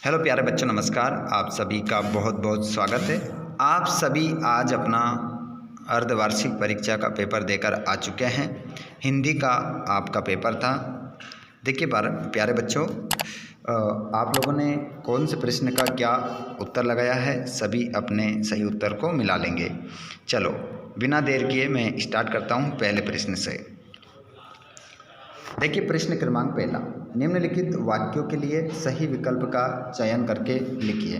Hello प्यारे बच्चों, नमस्कार। आप सभी का बहुत बहुत स्वागत है। आप सभी आज अपना अर्धवार्षिक परीक्षा का पेपर देकर आ चुके हैं। हिंदी का आपका पेपर था। देखिए प्यारे बच्चों, आप लोगों ने कौन से प्रश्न का क्या उत्तर लगाया है, सभी अपने सही उत्तर को मिला लेंगे। चलो बिना देर किए मैं स्टार्ट करता हूँ पहले प्रश्न से। देखिए प्रश्न क्रमांक पहला, निम्नलिखित वाक्यों के लिए सही विकल्प का चयन करके लिखिए।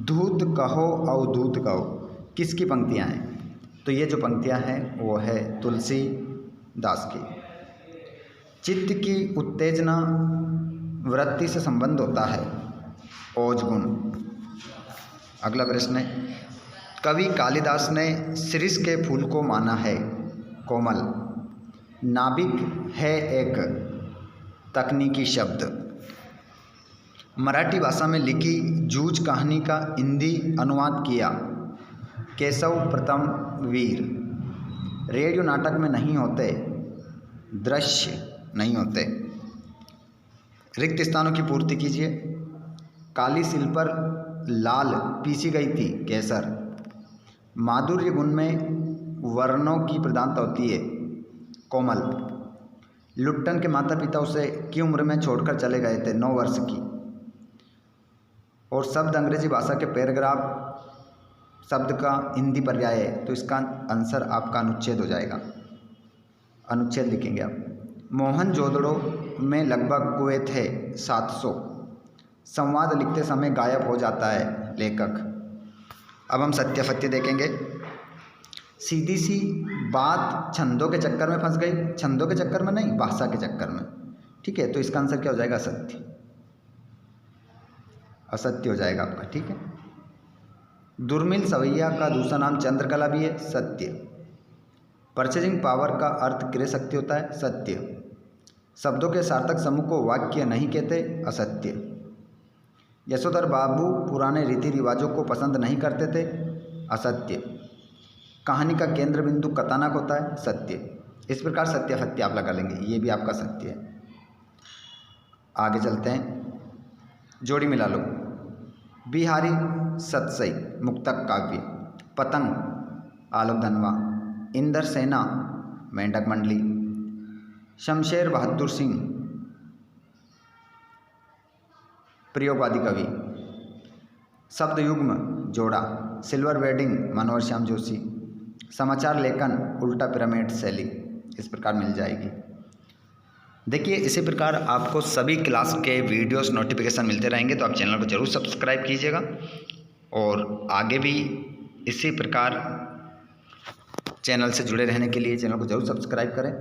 धूत कहो अवधूत कहो, किसकी पंक्तियां हैं? तो ये जो पंक्तियां हैं वो है तुलसीदास की। चित्त की उत्तेजना वृत्ति से संबंध होता है, ओज गुण। अगला प्रश्न है, कवि कालिदास ने शिरीष के फूल को माना है, कोमल। नाविक है एक तकनीकी शब्द। मराठी भाषा में लिखी जूझ कहानी का हिंदी अनुवाद किया, केशव प्रथम वीर। रेडियो नाटक में नहीं होते, दृश्य नहीं होते। रिक्त स्थानों की पूर्ति कीजिए। काली सिल पर लाल पीसी गई थी, केसर। माधुर्य गुण में वर्णों की प्रधानता होती है, कोमल। लुट्टन के माता पिता उसे की उम्र में छोड़कर चले गए थे, 9 वर्ष की। और शब्द अंग्रेजी भाषा के पैराग्राफ शब्द का हिंदी पर्याय है, तो इसका आंसर आपका अनुच्छेद हो जाएगा। अनुच्छेद लिखेंगे आप। मोहनजोदड़ो में लगभग कुएं थे 700। संवाद लिखते समय गायब हो जाता है लेखक। अब हम सत्य देखेंगे। सीधी सी बात छंदों के चक्कर में फंस गई, छंदों के चक्कर में नहीं, भाषा के चक्कर में। ठीक है, तो इसका आंसर क्या हो जाएगा? असत्य। असत्य हो जाएगा आपका। ठीक है। दुर्मिल सवैया का दूसरा नाम चंद्रकला भी है, सत्य। परचेजिंग पावर का अर्थ क्रय शक्ति होता है, सत्य। शब्दों के सार्थक समूह को वाक्य नहीं कहते, असत्य। यशोधर बाबू पुराने रीति रिवाजों को पसंद नहीं करते थे, असत्य। कहानी का केंद्र बिंदु कथानक होता है, सत्य। इस प्रकार सत्य असत्य आप लगा लेंगे, ये भी आपका सत्य है। आगे चलते हैं, जोड़ी मिला लो। बिहारी सतसई मुक्तक काव्य। पतंग आलोक धनवा। इंदर सेना मेंढक मंडली। शमशेर बहादुर सिंह प्रयोगवादी कवि। शब्द युग्म जोड़ा। सिल्वर वेडिंग मनोहर श्याम जोशी। समाचार लेखन उल्टा पिरामिड शैली। इस प्रकार मिल जाएगी। देखिए इसी प्रकार आपको सभी क्लास के वीडियोस नोटिफिकेशन मिलते रहेंगे, तो आप चैनल को जरूर सब्सक्राइब कीजिएगा और आगे भी इसी प्रकार चैनल से जुड़े रहने के लिए चैनल को जरूर सब्सक्राइब करें।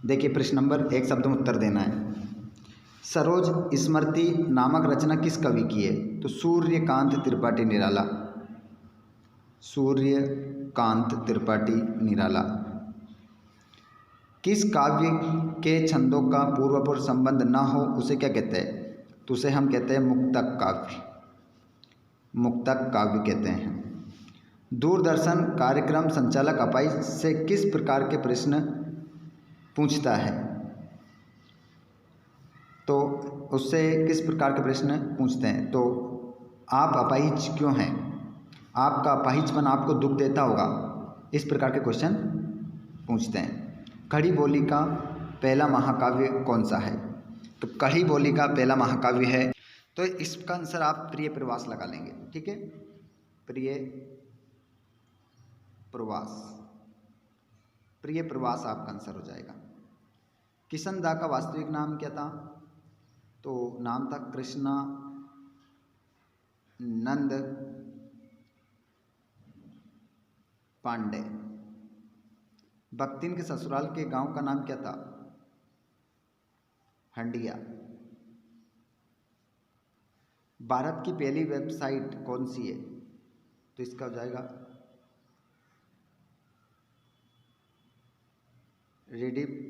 देखिए प्रश्न नंबर 1 शब्द में उत्तर देना है। सरोज स्मृति नामक रचना किस कवि की है? तो सूर्यकांत त्रिपाठी निराला। सूर्यकांत त्रिपाठी निराला। किस काव्य के छंदों का पूर्वपुर संबंध ना हो उसे क्या कहते हैं? तो उसे हम कहते हैं मुक्तक काव्य। मुक्तक काव्य कहते हैं। दूरदर्शन कार्यक्रम संचालक अपाई से किस प्रकार के प्रश्न पूछता है? तो उससे किस प्रकार के प्रश्न पूछते हैं? तो आप अपाहिज क्यों हैं? आपका अपाहिजपन आपको दुख देता होगा, इस प्रकार के क्वेश्चन पूछते हैं। खड़ी बोली का पहला महाकाव्य कौन सा है? तो खड़ी बोली का पहला महाकाव्य है, तो इसका आंसर आप प्रिय प्रवास लगा लेंगे। ठीक है, प्रिय प्रवास। प्रिय प्रवास आपका आंसर हो जाएगा। किशन दा का वास्तविक नाम क्या था? तो नाम था कृष्णा नंद पांडे। भक्तिन के ससुराल के गांव का नाम क्या था? हंडिया। भारत की पहली वेबसाइट कौन सी है? तो इसका हो जाएगा rediff.com।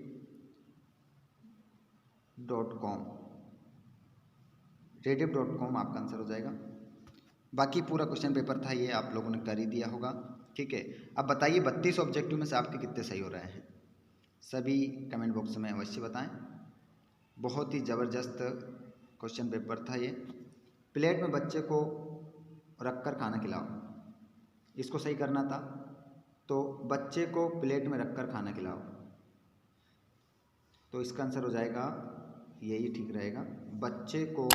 rediff.com आपका आंसर हो जाएगा। बाकी पूरा क्वेश्चन पेपर था, ये आप लोगों ने कर ही दिया होगा। ठीक है, अब बताइए 32 ऑब्जेक्टिव में से आपके कितने सही हो रहे हैं? सभी कमेंट बॉक्स में अवश्य बताएं। बहुत ही ज़बरदस्त क्वेश्चन पेपर था ये। प्लेट में बच्चे को रखकर खाना खिलाओ, इसको सही करना था। तो बच्चे को प्लेट में रखकर खाना खिलाओ, तो इसका आंसर हो जाएगा यही ठीक रहेगा, बच्चे को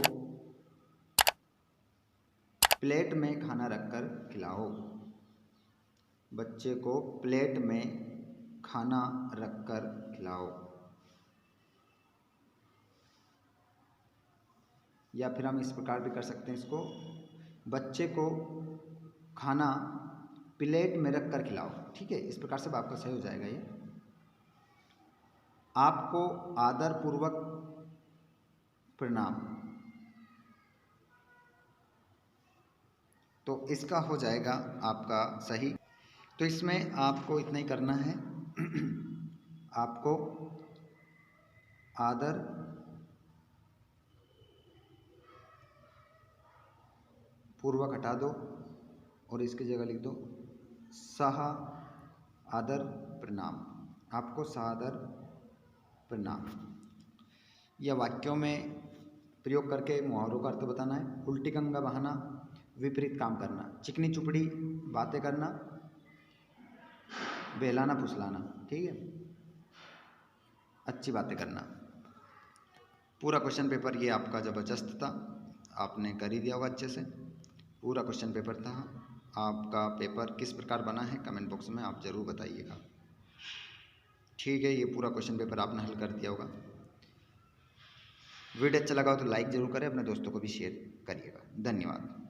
प्लेट में खाना रखकर खिलाओ। बच्चे को प्लेट में खाना रखकर खिलाओ। या फिर हम इस प्रकार भी कर सकते हैं इसको, बच्चे को खाना प्लेट में रखकर खिलाओ। ठीक है, इस प्रकार से आपका सही हो जाएगा ये। आपको आदरपूर्वक प्रणाम, तो इसका हो जाएगा आपका सही। तो इसमें आपको इतना ही करना है आपको आदर पूर्वक हटा दो और इसकी जगह लिख दो सह आदर प्रणाम। आपको सादर प्रणाम या वाक्यों में प्रयोग करके मुहावरों का अर्थ बताना है। उल्टी गंगा बहाना, विपरीत काम करना, चिकनी चुपड़ी बातें करना, बहलाना फुसलाना। ठीक है, अच्छी बातें करना। पूरा क्वेश्चन पेपर ये आपका ज़बरदस्त था, आपने कर ही दिया होगा अच्छे से। पूरा क्वेश्चन पेपर था। आपका पेपर किस प्रकार बना है कमेंट बॉक्स में आप ज़रूर बताइएगा। ठीक है, ये पूरा क्वेश्चन पेपर आपने हल कर दिया होगा। वीडियो अच्छा लगा हो तो लाइक ज़रूर करें, अपने दोस्तों को भी शेयर करिएगा। धन्यवाद।